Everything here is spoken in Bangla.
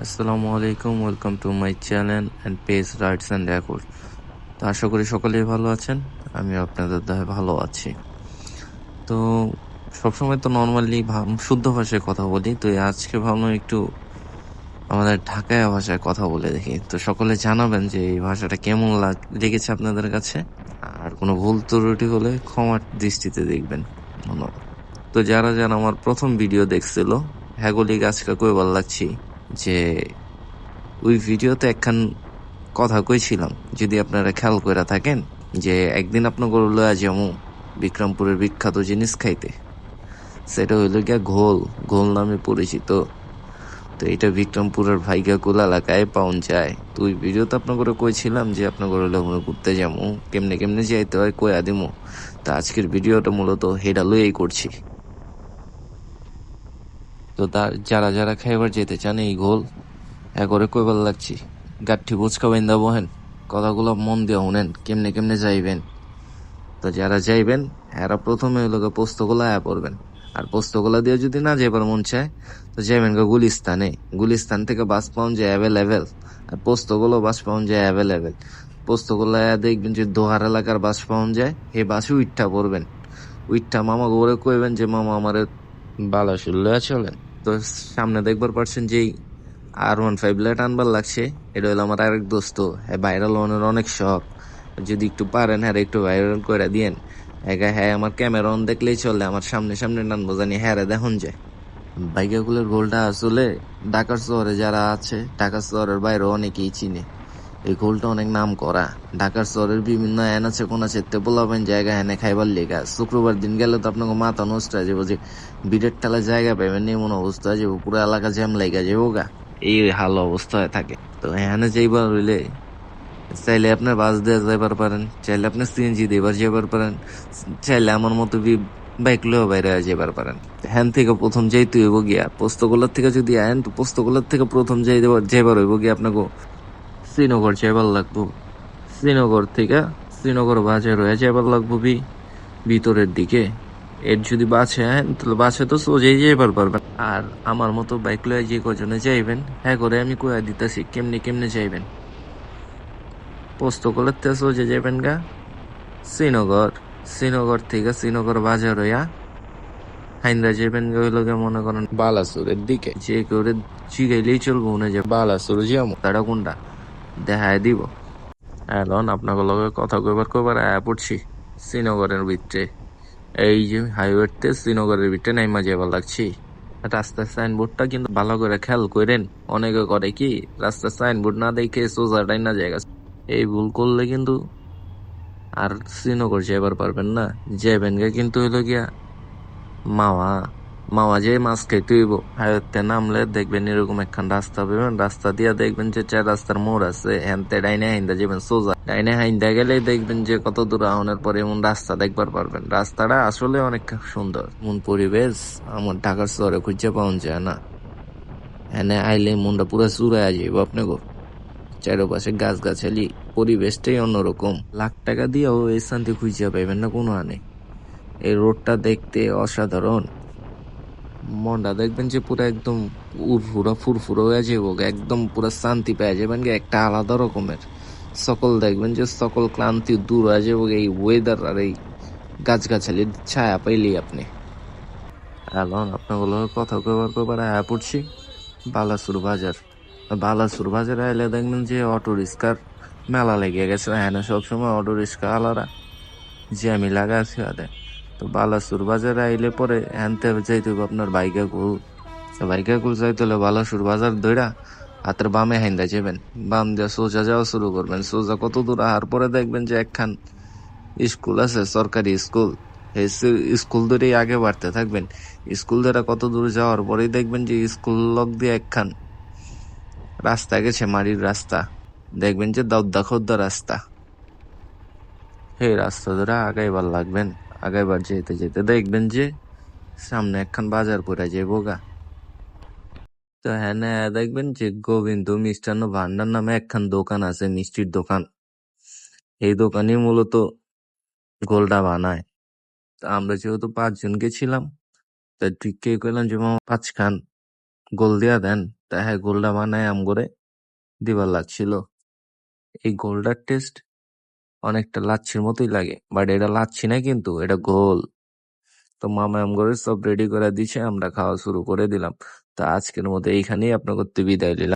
আসসালামু আলাইকুম, welcome to my channel and page rights and record. তো আশা করি সকলেই ভালো আছেন। আমি আপনাদের দয়ায় ভালো আছি। তো সবসময় তো নর্মালি শুদ্ধ ভাষায় কথা বলি, তো আজকে ভাবলাম একটু আমাদের ঢাকায়া ভাষায় কথা বলে দেখি। তো সকলে জানাবেন যে এই ভাষাটা কেমন লেগেছে আপনাদের কাছে, আর কোনো ভুল ত্রুটি হলে ক্ষমার দৃষ্টিতে দেখবেন। ধন্যবাদ। তো যারা যারা আমার প্রথম ভিডিও দেখছিল, হ্যাগোলি গাছকা কইবার লাগছি যে ওই ভিডিওতে একখান কথা কইছিলাম, যদি আপনারা খেয়াল করে থাকেন, যে একদিন আপনাকে লয়া যামু বিক্রমপুরের বিখ্যাত জিনিস খাইতে। সেটা হইল গিয়া ঘোল। ঘোল নামে পরিচিত। তো এটা বিক্রমপুরের ভাইগাকুল এলাকায় পাওয়া যায়। তো ওই ভিডিওতে আপনাকে কইছিলাম যে আপনাকে লগ্ন ঘুরতে যাবো, কেমনে কেমনে যাইতে হয় কইয়া দিমু। তো আজকের ভিডিওটা মূলত হেডা লইয়াই করছি। তো তার যারা যারা খাইবার যেতে চান এই ঘোল, করে কইবার লাগছি, গাঠি বুচকা বাইন্দা বহেন, কথাগুলো মন দিয়ে শুনেন, কেমনে কেমনে যাইবেন। তো যারা যাইবেন এরা প্রথমে হইল পোস্তগোলা আয়া পড়বেন। আর পোস্তগোলা দিয়ে যদি না যাইবার মন চায়, তো যাইবেন গুলিস্তানে। গুলিস্তান থেকে বাস পাউন যায় অ্যাভেলেবেল, আর পোস্তগোলা বাস পাউন যায় অ্যাভেলেবেল। পোস্তগোলা দেখবেন যে দোহার এলাকার বাস পাউন যায়, এই বাসে উইঠা পড়বেন। উইঠা মামা গোরে কইবেন যে মামা আমার বালাসুর লয়া চলেন। তো সামনে দেখবার পারছেন যে R15 লেট আনবার লাগছে। এটা হলো আমার আরেক দোস্ত। হ্যাঁ, ভাইরাল হওয়ার অনেক শখ। যদি একটু পারেন হ্যাঁ একটু ভাইরাল করে দিয়েন। হ্যাঁ, আমার ক্যামেরা অন দেখলেই চলে, আমার সামনে সামনে টানবো জানি হ্যাঁ দেখুন যায়। বাইকাগুলোর গোলটা আসলে ঢাকার শহরে যারা আছে, ঢাকা শহরের বাইরে অনেকেই চিনে। এই গোলটা অনেক নাম করা। ঢাকার শহরের বিভিন্ন এন আছে কোন আছে পোলাবেন জায়গা এনে খাইবার লেগা। শুক্রবার দিন গেলে তো আপনাকে মাথা নষ্ট হয়ে যাবো, যে বিড়ের টালায় জায়গা পাইবেন এমন অবস্থা হয়ে যাবো, পুরো এলাকা জ্যাম লেগা যাবো গা। এই হাল অবস্থা হয়ে থাকে। তো এখানে যাইবার হইলে চাইলে আপনার বাস দিয়ে যাইবার পারেন, চাইলে আপনি সিএনজি দিবার যাইবার পারেন, চাইলে আমার মতো বাইক লয়েও বাইরে যাইবার পারেন। হ্যান থেকে প্রথম যাইতে হইব গিয়া পোস্তগোলার থেকে, যদি আয়েন তো পোস্তগোলার থেকে প্রথম যাইবার হইব গিয়া আপনাকে শ্রীনগর যাইবার লাগবো। শ্রীনগর বাজার হয়ে যাইবার লাগবো ভিতরের দিকে। এর যদি বাসে আহেন তাহলে বাসে তো সোজাই যাইবার পারবেন। আর আমার মতো বাইক লয়ে যে কজনে যাইবেন, হ্যাঁ করে আমি কইয়া দিতেছি কেমনে কেমনে যাইবেন। পোস্তগোলার থেকে সোজা যাইবেন গা শ্রীনগর। শ্রীনগর থেকে শ্রীনগর বাজার হইয়া হাইন্দা যাইবেন গা হইল গিয়া মনে করেন বালাসুরের দিকে। যে করে জিগাইলেই চলবো না যে বালাসুর যাবো, তারা কোনটা দেখায় দিব। এখন আপনাকে লগে কথা কইবার কইবার আয়া পড়ছি শ্রীনগরের ভিতরে। এই যে হাইওয়েতে শ্রীনগরের ভিতরে নাইমা যাবার লাগছি। রাস্তার সাইনবোর্ডটা কিন্তু ভালো করে খেয়াল করেন। অনেকে করে কি রাস্তার সাইনবোর্ড না দেখে সোজাটাই না জায়গা, এই ভুল করলে কিন্তু আর শ্রীনগর যাইবার পারবেন না। যাইবেন গা কিন্তু হইলো গিয়া মাওয়া। মাওয়া যে মাছ খাইতে হইব। হাইওয়েতে নামলে দেখবেন এরকম একখান রাস্তা পাবেন, রাস্তা দিয়া দেখবেন যে চার রাস্তার মোড় আছে, হ্যান্তে ডাইনে হাইন্দা যাবেন সোজা। ডাইনে হাইন্দা গেলে দেখবেন যে কত দূর আহনের পরে এমন রাস্তা দেখবার পারবেন। রাস্তাটা আসলে অনেক সুন্দর। মন পরিবেশ আমার ঢাকার শহরে খুঁজে পাওয়া যায় না। এনে আইলে মনটা পুরো চুরাইয়া যাইব আপনাকে। চারপাশে গাছ গাছালি, পরিবেশটাই অন্যরকম। লাখ টাকা দিয়েও এই শান্তি খুঁজে পাইবেন না কোনো আনে। এই রোডটা দেখতে অসাধারণ। মনটা দেখবেন যে পুরো একদম উড়ফুরা ফুরফুরা হয়ে যাবো, একদম পুরো শান্তি পেয়ে যাবেন একটা আলাদা রকমের। সকল দেখবেন যে সকল ক্লান্তি দূর হয়ে যাবো এই ওয়েদার আর এই গাছগাছালির ছায়া পাইলেই আপনি। এখন আপনাগুলো কথা কবার কবার আয়া পড়ছি বালাসুর বাজার। বালাসুর বাজারে আইলে দেখবেন যে অটো রিক্সার মেলা লেগে গেছে। হ্যাঁ, সবসময় অটো রিক্সা আলাদা জ্যামি লাগা আছে আদে। তো বালাসুর বাজারে আইলে পরে হ্যানতে যাইতে হবে আপনার বাইকাকুল। বাইকাকুল যাইতে হলে বালাসুর বাজার ধইরা হাতের বামে হাইন্দা যাবেন। বাম দিয়ে সোজা যাওয়া শুরু করবেন। সোজা কত দূর আহার পরে দেখবেন যে একখান স্কুল আছে, সরকারি স্কুল। এই স্কুল ধরেই আগে বাড়তে থাকবেন। স্কুল ধরে কত দূর যাওয়ার পরেই দেখবেন যে স্কুল লক দিয়ে একখান রাস্তা গেছে, মাটির রাস্তা। দেখবেন যে দদ্দা খদ্দা রাস্তা। এই রাস্তা ধরে আগাইবার লাগবেন। আগাইবার যেতে যেতে দেখবেন যে সামনে একখান বাজার পড়ে যাইব গা। তো হ্যাঁ দেখবেন যে গোবিন্দ মিষ্টান্ন ভান্ডার নামে একখান দোকান আছে, মিষ্টির দোকান। এই দোকানই মূলত গোলটা বানায়। তো আমরা যেহেতু 5 জন গেছিলাম, তাই ঠিক কে কইলাম যে মামা 5 খান গোল দিয়া দেন, তা হ্যাঁ গোলটা বানায় আম করে দিবার লাগছিল। এই গোলটার টেস্ট অনেকটা লাচ্ছির মতোই লাগে, বাট এটা লাচ্ছি না, কিন্তু এটা গোল। তো মামা আম করে সব রেডি করে দিছে, আমরা খাওয়া শুরু করে দিলাম। তো আজকের মতো এইখানেই আপনার করতে বিদায় নিলাম।